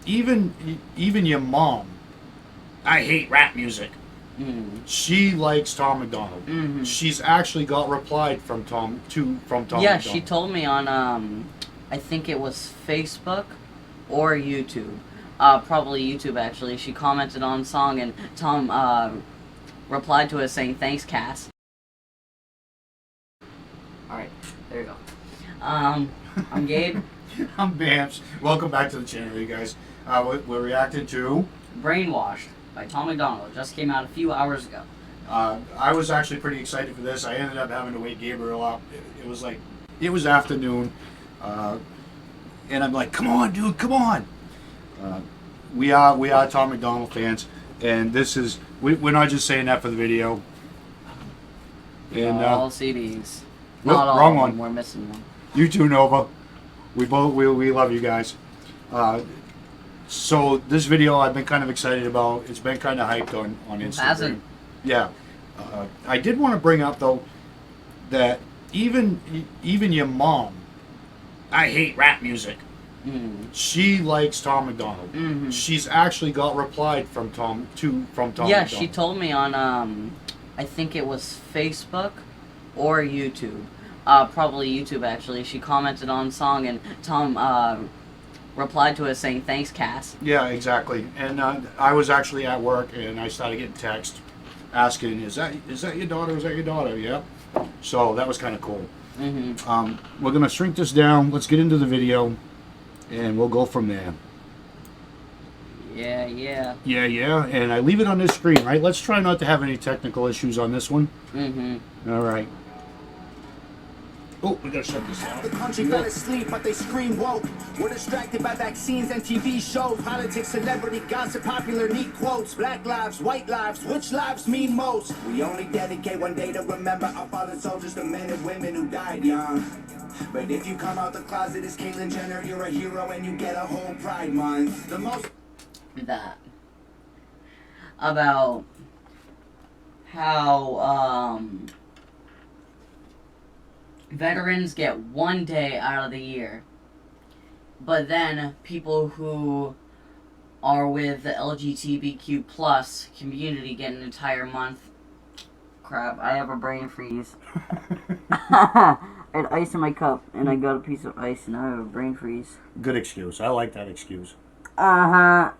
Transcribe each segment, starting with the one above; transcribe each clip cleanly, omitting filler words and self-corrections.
even your mom, I hate rap music. She likes Tom MacDonald. She's actually got replied from Tom Yeah, MacDonald. she told me on I think it was Facebook or YouTube. Probably YouTube actually. She commented on a song and Tom replied to it saying thanks, Cass. Alright, there you go. I'm Gabe. I'm Bams. Welcome back to the channel, you guys. We're reacting to Brainwashed by Tom MacDonald. It just came out a few hours ago. I was actually pretty excited for this. I ended up having to wake Gabriel up. It was afternoon, and I'm like, come on, dude, come on. We are Tom MacDonald fans, and this is we're not just saying that for the video. And all CDs. Nope, Not all wrong of one. them. We're missing one. You too, Nova. We love you guys. So this video I've been kind of excited about. It's been kind of hyped on Instagram. Hasn't. Yeah. I did want to bring up though that even your mom, I hate rap music. She likes Tom MacDonald. She's actually got replied from Tom Yeah, MacDonald. she told me on I think it was Facebook or YouTube. Probably YouTube actually. She commented on a song and Tom replied to it saying thanks, Cass. Yeah, exactly. And I was actually at work and I started getting text asking, is that your daughter? Is that your daughter? Yep. So that was kind of cool. We're gonna shrink this down. Let's get into the video, and we'll go from there. Yeah. Yeah. And I leave it on this screen, right? Let's try not to have any technical issues on this one. All right. Oh, we gotta shut this Half the down. country fell asleep, but they scream woke. We're distracted by vaccines and TV shows, politics, celebrity gossip, popular neat quotes. Black lives, white lives, which lives mean most? We only dedicate one day to remember our fallen soldiers, the men and women who died young. But if you come out the closet as Caitlyn Jenner, you're a hero and you get a whole Pride Month. The most That about how veterans get one day out of the year, but then people who are with the LGBTQ plus community get an entire month. Crap, I have a brain freeze. I had ice in my cup and I got a piece of ice and I have a brain freeze. Good excuse. I like that excuse. Alright.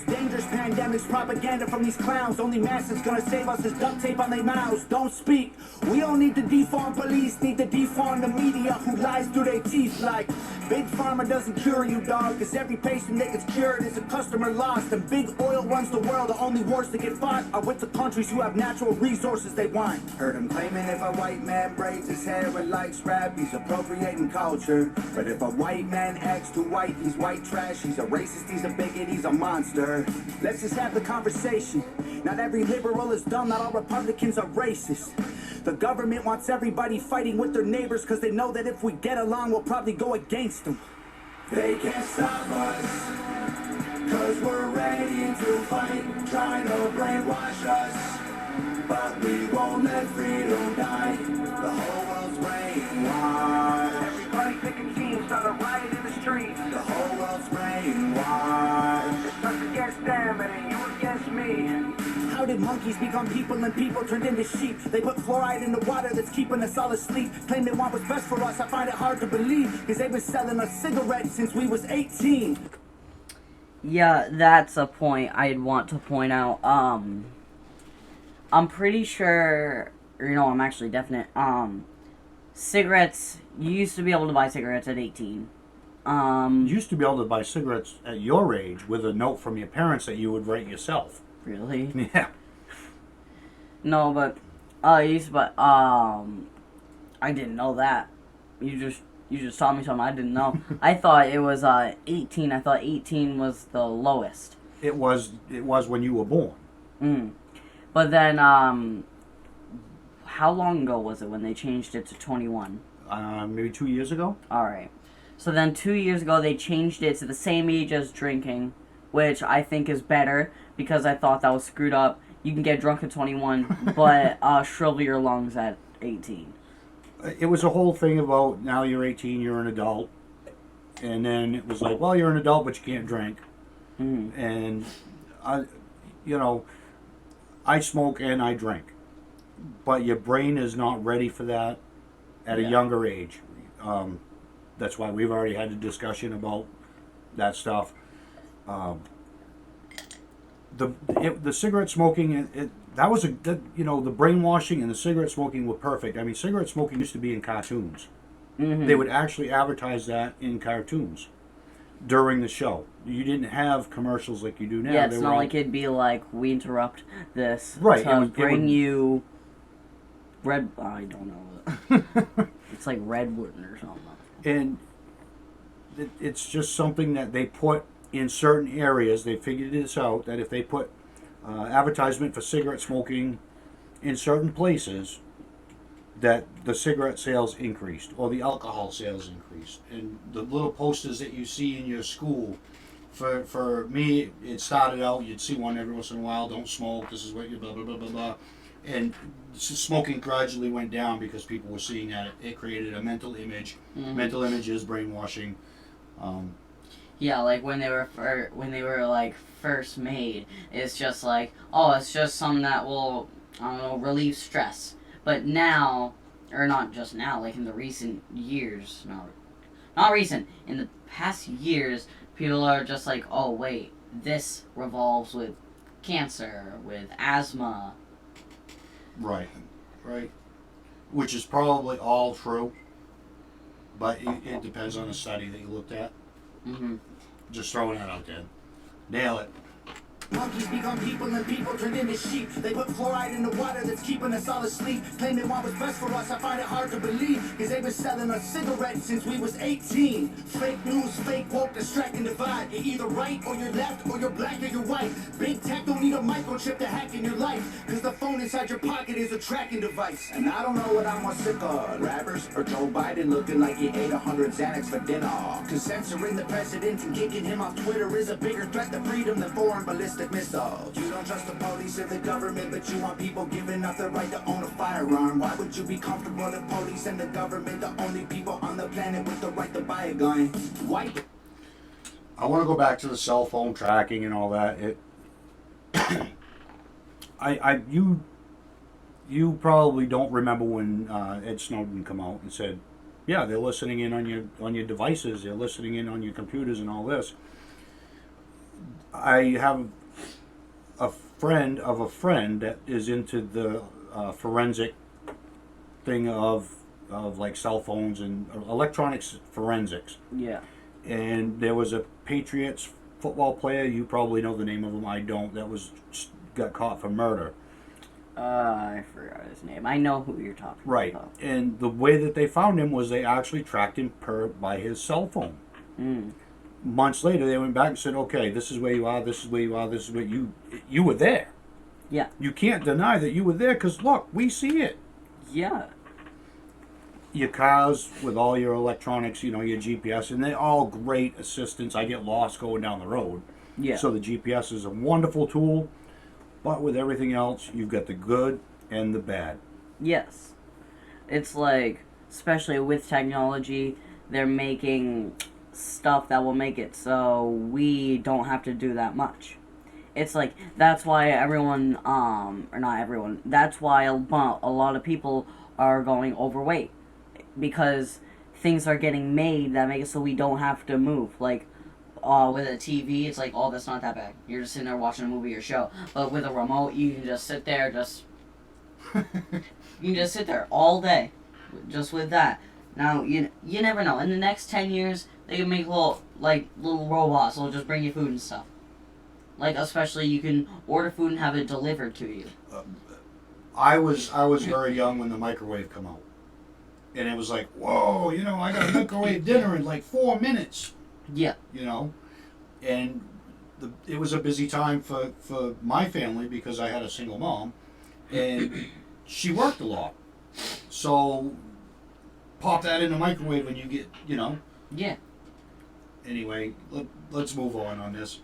dangerous pandemics, propaganda from these clowns. Only masses gonna save us is duct tape on their mouths. Don't speak. We don't need to defund police, need to defund the media who lies through their teeth like Big Pharma doesn't cure you, dog, cause every patient that gets cured is a customer lost. And big oil runs the world. The only wars that get fought are with the countries who have natural resources they want. Heard him claiming if a white man braids his hair and likes rap, he's appropriating culture. But if a white man acts too white, he's white trash. He's a racist, he's a bigot, he's a monster. Let's just have the conversation. Not every liberal is dumb, not all Republicans are racist. The government wants everybody fighting with their neighbors because they know that if we get along, we'll probably go against them. They can't stop us, cause we're ready to fight, trying to brainwash us. But we won't let freedom die, the whole world's brainwashed. Everybody picking teams, start a riot in the streets. The whole world's brainwashed. It's us against them and you against me. How did monkeys become people and people turned into sheep? They put fluoride in the water that's keeping us all asleep. Claim they want what's best for us, I find it hard to believe. Cause they've been selling us cigarettes since we was 18. Yeah, that's a point I'd want to point out. I'm pretty sure, or no, I'm actually definite. Cigarettes, you used to be able to buy cigarettes at 18. You used to be able to buy cigarettes at your age with a note from your parents that you would write yourself. Really? Yeah. No, but I used to buy, I didn't know that. You just taught me something I didn't know. I thought it was 18. I thought 18 was the lowest. It was when you were born. But then, how long ago was it when they changed it to 21? Maybe 2 years ago. Alright. So then 2 years ago they changed it to the same age as drinking, which I think is better because I thought that was screwed up. You can get drunk at 21, but shrivel your lungs at 18. It was a whole thing about now you're 18, you're an adult, and then it was like, well, you're an adult, but you can't drink. Mm-hmm. And I, I smoke and I drink, but your brain is not ready for that at a younger age. That's why we've already had a discussion about that stuff. The cigarette smoking, the brainwashing and the cigarette smoking were perfect. I mean, cigarette smoking used to be in cartoons. Mm-hmm. They would actually advertise that in cartoons during the show. You didn't have commercials like you do now. Yeah, it's not like it'd be like, we interrupt this Right, to it bring would- you red. I don't know. It's like Redwood or something. And it's just something that they put in certain areas. They figured this out, that if they put advertisement for cigarette smoking in certain places, that the cigarette sales increased or the alcohol sales increased. And the little posters that you see in your school, for me, it started out, you'd see one every once in a while, don't smoke, this is what you blah, blah, blah, blah, blah. And smoking gradually went down because people were seeing that it created a mental image. Mm-hmm. Mental image is brainwashing. Yeah, like when they were like first made, it's just like, oh, it's just something that will, I don't know, relieve stress. But now, or not just now, like in the recent years, not recent, in the past years, people are just like, oh wait, this revolves with cancer, with asthma. Right. Which is probably all true, but it depends on the study that you looked at. Mm-hmm. Just throwing that out there. Nail it. Monkeys become people and people turn into sheep. They put fluoride in the water that's keeping us all asleep. Claiming what was best for us, I find it hard to believe. Cause they've been selling us cigarettes since we was 18. Fake news, fake woke, distract and divide. You're either right or you're left, or you're black or you're white. Big tech don't need a microchip to hack in your life. Cause the phone inside your pocket is a tracking device. And I don't know what I'm more sick of, rappers or Joe Biden looking like he ate 100 Xanax for dinner. Cause censoring the president and kicking him off Twitter is a bigger threat to freedom than foreign ballistic missiles. You don't trust the police or the government, but you want people giving up the right to own a firearm. Why would you be comfortable if police and the government the only people on the planet with the right to buy a gun? Why? I want to go back to the cell phone tracking and all that. You probably don't remember when Ed Snowden come out and said, yeah, they're listening in on your devices, they're listening in on your computers and all this. I have a friend of a friend that is into the forensic thing of like cell phones and electronics forensics. Yeah. And there was a Patriots football player, you probably know the name of him, I don't, that got caught for murder. I forgot his name. I know who you're talking Right. about. And the way that they found him was they actually tracked him by his cell phone. Mm. Months later, they went back and said, okay, this is where you are, this is where you are, this is where you were there. Yeah. You can't deny that you were there because, look, we see it. Yeah. Your cars with all your electronics, your GPS, and they're all great assistants. I get lost going down the road. Yeah. So the GPS is a wonderful tool, but with everything else, you've got the good and the bad. Yes. It's like, especially with technology, they're making stuff that will make it so we don't have to do that much. It's like, that's why everyone, or not everyone, that's why a lot of people are going overweight. Because things are getting made that make it so we don't have to move. Like, with a TV, it's like, oh, that's not that bad. You're just sitting there watching a movie or show. But with a remote, you can just sit there, you can just sit there all day, just with that. Now, you never know. In the next 10 years, they can make little robots that'll just bring you food and stuff. Like, especially you can order food and have it delivered to you. I was very young when the microwave come out. And it was like, whoa, I got a microwave dinner in like 4 minutes. Yeah. And it was a busy time for my family because I had a single mom. And she worked a lot. So, pop that in the microwave when you get, Yeah. Anyway, let's move on this.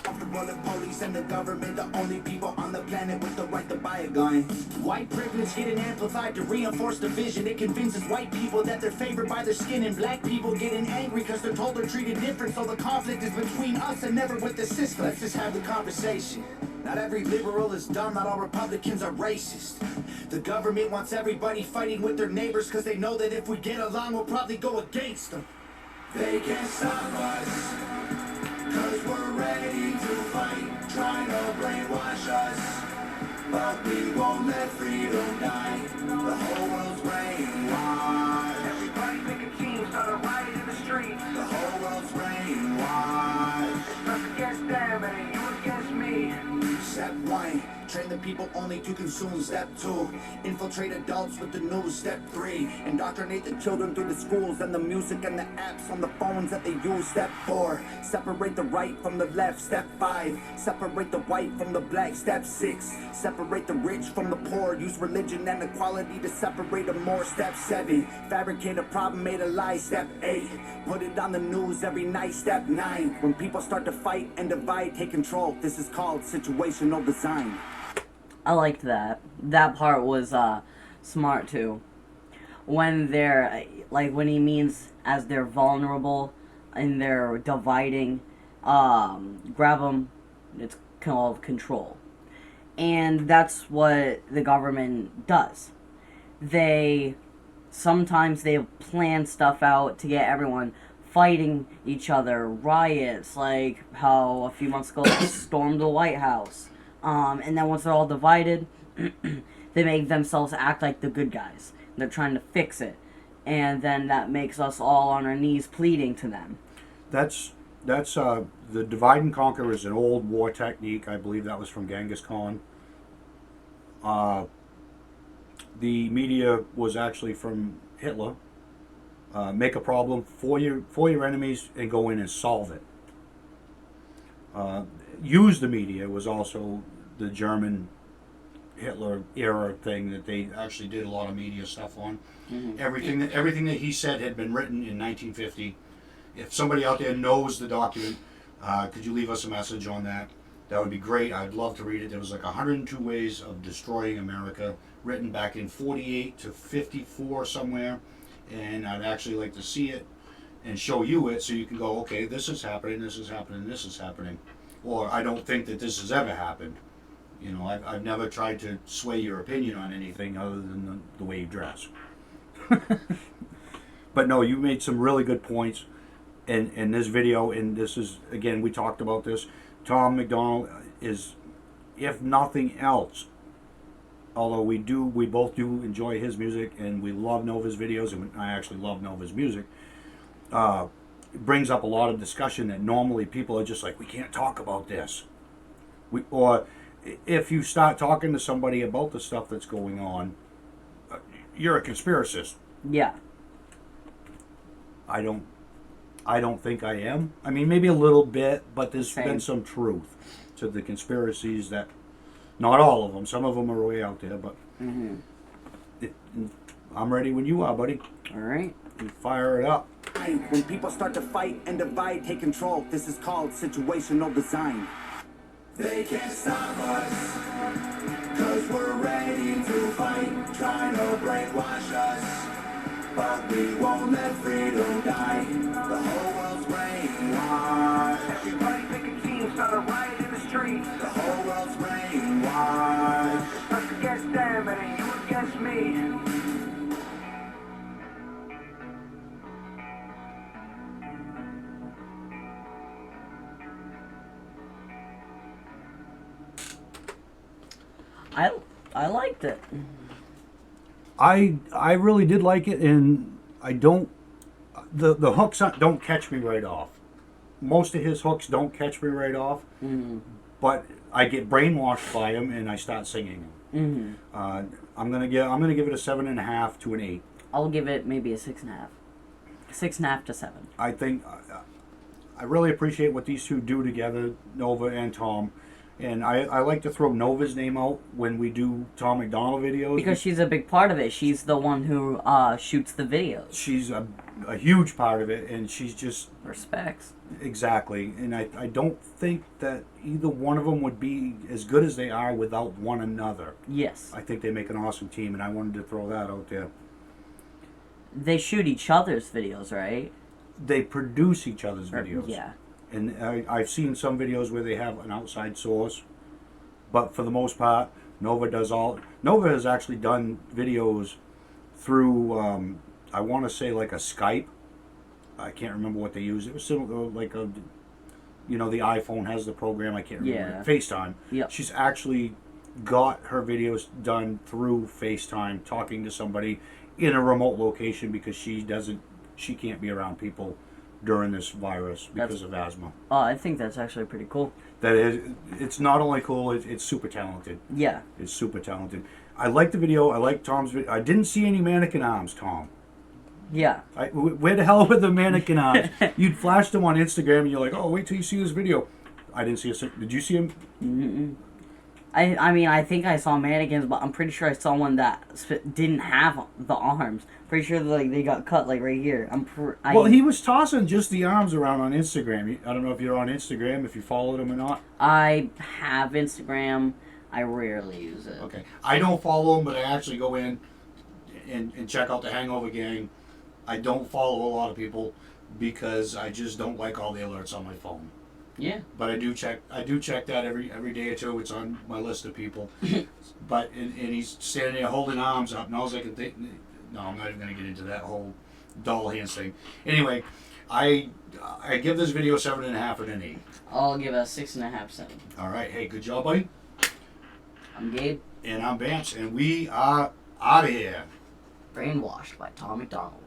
Off the bullet police and the government, the only people on the planet with the right to buy a gun. White privilege getting amplified to reinforce division. It convinces white people that they're favored by their skin, and black people getting angry because they're told they're treated different. So the conflict is between us and never with the system. Let's just have the conversation. Not every liberal is dumb, not all Republicans are racist. The government wants everybody fighting with their neighbors because they know that if we get along, we'll probably go against them. They can't stop us, cause we're ready to fight, trying to brainwash us. But we won't let freedom die, the whole world's brainwashed. Everybody pick a team, start a riot in the street. The whole world's brainwashed. It's us against them and you against me. Step 1, train the people only to consume. Step 2, infiltrate adults with the news. Step 3, indoctrinate the children through the schools and the music and the apps on the phones that they use. Step 4, separate the right from the left. Step 5, separate the white from the black. Step 6, separate the rich from the poor. Use religion and equality to separate them more. Step 7, fabricate a problem, made a lie. Step 8, put it on the news every night. Step 9, when people start to fight and divide, take control. This is called situational design. I liked that. That part was smart too. When they're when he means as they're vulnerable and they're dividing, grab them. It's called control, and that's what the government does. Sometimes they plan stuff out to get everyone fighting each other, riots, like how a few months ago they stormed the White House. And then once they're all divided, they make themselves act like the good guys. They're trying to fix it. And then that makes us all on our knees pleading to them. That's the divide and conquer is an old war technique. I believe that was from Genghis Khan. The media was actually from Hitler. Make a problem for your enemies and go in and solve it. Use the media was also the German Hitler era thing that they actually did a lot of media stuff on. Mm-hmm. Everything that he said had been written in 1950. If somebody out there knows the document, could you leave us a message on that? That would be great. I'd love to read it. There was like 102 ways of destroying America, written back in 48 to 54 somewhere, and I'd actually like to see it and show you it so you can go, okay, this is happening, this is happening, this is happening. Or I don't think that this has ever happened. You know, I've never tried to sway your opinion on anything other than the way you dress. But no, you made some really good points in this video, and this is, again, we talked about this. Tom MacDonald is, if nothing else, although we both do enjoy his music and we love Nova's videos, and I actually love Nova's music, it brings up a lot of discussion that normally people are just like, we can't talk about this. Or if you start talking to somebody about the stuff that's going on, you're a conspiracist. Yeah. I don't think I am. I mean, maybe a little bit, but there's been some truth to the conspiracies that, not all of them, some of them are way out there, but I'm ready when you are, buddy. All right. Fire it up. When people start to fight and divide, take control. This is called situational design. They can't stop us, cause we're ready to fight, trying to brainwash us. But we won't let freedom die, the whole world's brainwashed. Everybody pick a team, start a riot in the street. The whole world's brainwashed. It's us against them and you against me. I liked it. I really did like it, and I don't, the hooks don't catch me right off. Most of his hooks don't catch me right off, but I get brainwashed by him and I start singing. I'm gonna give it a 7.5 to an 8. I'll give it maybe a 6.5. 6.5 to 7. I think I really appreciate what these two do together, Nova and Tom. And I like to throw Nova's name out when we do Tom MacDonald videos. Because she's a big part of it. She's the one who shoots the videos. She's a huge part of it, and she's just Respects. exactly. And I don't think that either one of them would be as good as they are without one another. Yes. I think they make an awesome team, and I wanted to throw that out there. They shoot each other's videos, right? They produce each other's Or- videos. Yeah. And I've seen some videos where they have an outside source, but for the most part, Nova does all. Nova has actually done videos through, I want to say like a Skype. I can't remember what they use. It was similar, like a, the iPhone has the program. I can't remember. Yeah. FaceTime. Yep. She's actually got her videos done through FaceTime, talking to somebody in a remote location because she can't be around people during this virus because of asthma. I think that's actually pretty cool. That is, it's not only cool, it's super talented. Yeah. It's super talented. I like the video. I like Tom's video. I didn't see any mannequin arms, Tom. Yeah. Where the hell were the mannequin arms? You'd flash them on Instagram and you're like, oh, wait till you see this video. I didn't see a... Did you see him? Mm-mm. I mean, I think I saw mannequins, but I'm pretty sure I saw one that didn't have the arms. Pretty sure they got cut like right here. Well, he was tossing just the arms around on Instagram. I don't know if you're on Instagram, if you followed him or not. I have Instagram. I rarely use it. Okay. I don't follow him, but I actually go in and check out the Hangover Gang. I don't follow a lot of people because I just don't like all the alerts on my phone. Yeah. But I do check that every day or two. It's on my list of people. But and he's standing there holding arms up, and all I can think, no, I'm not even going to get into that whole doll hands thing. Anyway, I give this video 7.5 out of 8. I'll give a 6.5, 7. All right, hey, good job, buddy. I'm Gabe. And I'm Vance, and we are out of here. Brainwashed by Tom MacDonald.